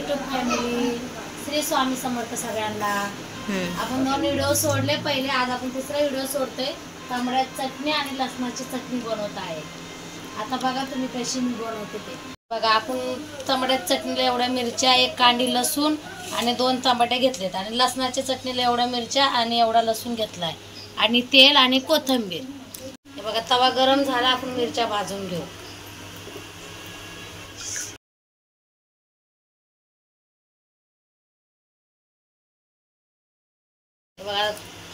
YouTube family, Shri Swami Samarth सगळ्यांना। आपण 2 video सोडले पहिले, आज आपण तिसरा व्हिडिओ सोडतोय। तांबड्या चटणी आणि लसणाची चटणी बनवत आहे। आता बघा तुम्ही कशी मी बनवते ते बघा। आपण तांबड्या चटणीला एवढ्या मिरच्या, 1 कांडी लसूण आणि 2 टमाटे घेतलेत आणि लसणाच्या चटणीला एवढ्या मिरच्या आणि एवढा लसूण घेतलाय आणि तेल आणि कोथिंबीर। हे बघा तवा गरम झाला, आपण मिरच्या भाजून घेऊ। बघा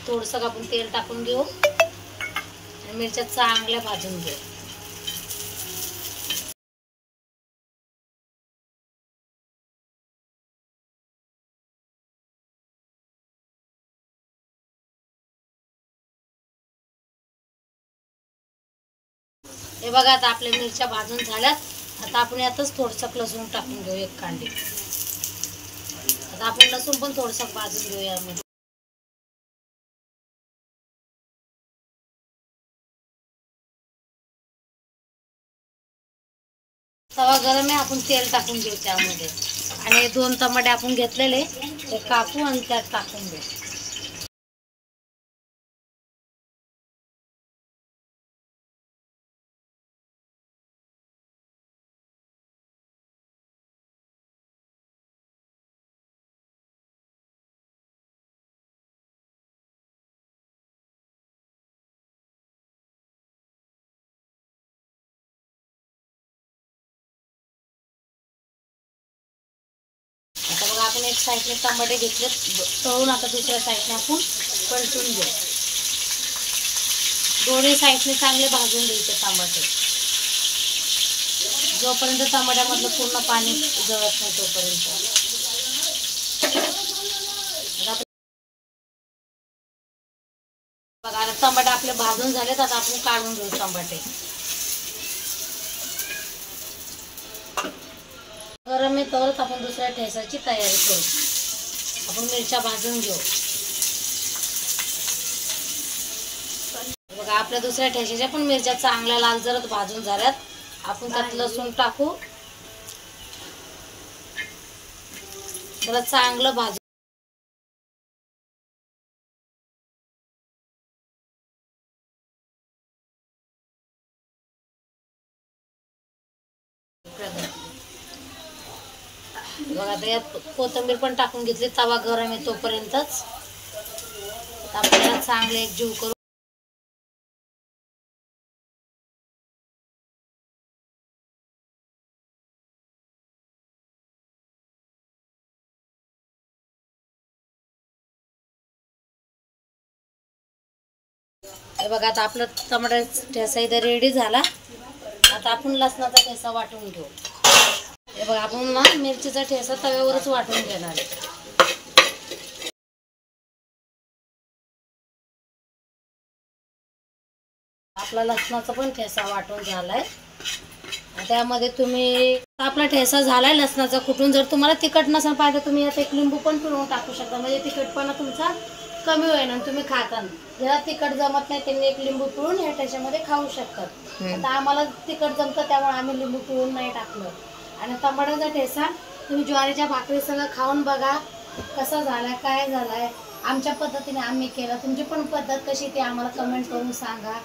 थोडंसं आपण तेल टाकून घेऊ आणि मिरच्या चांगल्या भाजून घेऊ। हे बघा आता आपल्या मिरच्या भाजून झाल्यात। आता आपण यातच थोडंसं लसूण टाकून घेऊ, 1 कांडी। आता आपण लसूण पण थोडंसं भाजून घेऊ यामध्ये। तवा गरम आहे, आपण तेल टाकून घेऊ त्यामध्ये आणि 2 टमाटे आपण घेतलेले ते कापू आणि त्यात टाकून घेऊ। आता बघा आपण एक साईडने टमाटे घेतले तळून, आता दुसऱ्या साईडने आपण पलटून घेऊ। दोन्ही साईडने चांगले भाजून घ्यायचे टमाटे, जोपर्यंत टमाट्यामधलं पूर्ण पाणी जळत नाही तोपर्यंत। बघा आता टमाटे आपले भाजून झालेत, आता आपण काढून घेऊ टमाटे। गरम आहे तोवरच आपण दुसऱ्या ठेचाची तयारी करू। आपण मिरच्या भाजून घेऊ। बघा आपल्या दुसऱ्या ठेचाच्या पण मिरच्या चांगल्या लाल जरद भाजून झाल्यात। आपण त्यात लसूण टाकू, जरा चांगलं भाजू। बघा आता यात कोथिंबीर पण टाकून घेतली, तवा गरम आहे तोपर्यंतच। आपल्याला चांगले एकजीव करू। हे बघा आता आपलं टमाट्याचा ठेचा इथे रेडी झाला। आता आपण लसणाचा ठेचा वाटून घेऊ। हे बघा आपण ना मिरचीचा ठेचा तव्यावरच वाटून घेणार आहे। आपला लसणाचा पण ठेचा वाटून झालाय। त्यामध्ये तुम्ही आपला ठेचा झालाय लसणाचा कुटून। जर तुम्हाला तिखट नसेल पाहिजे तुम्ही यात 1 लिंबू पण पिळून टाकू शकता, म्हणजे तिखटपणा तुमचा कमी होईल आणि तुम्ही खाताना ज्याला तिखट जमत नाही त्यांनी 1 लिंबू पिळून या ठेच्यामध्ये खाऊ शकतात। आता आम्हाला तिखट जमतं त्यामुळे आम्ही लिंबू पिळून नाही टाकलं। आणि टमाट्याचा ठेचा तुम्ही ज्वारीच्या भाकरीसंग खाऊन बघा कसा झालाय, काय झालाय। आमच्या पद्धतीने आम्ही केला, तुमची पण पद्धत कशी ते आम्हाला कमेंट करून सांगा।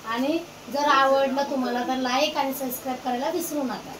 आणि जर आवडलं तुम्हाला तर लाईक आणि सबस्क्राईब करायला विसरू नका।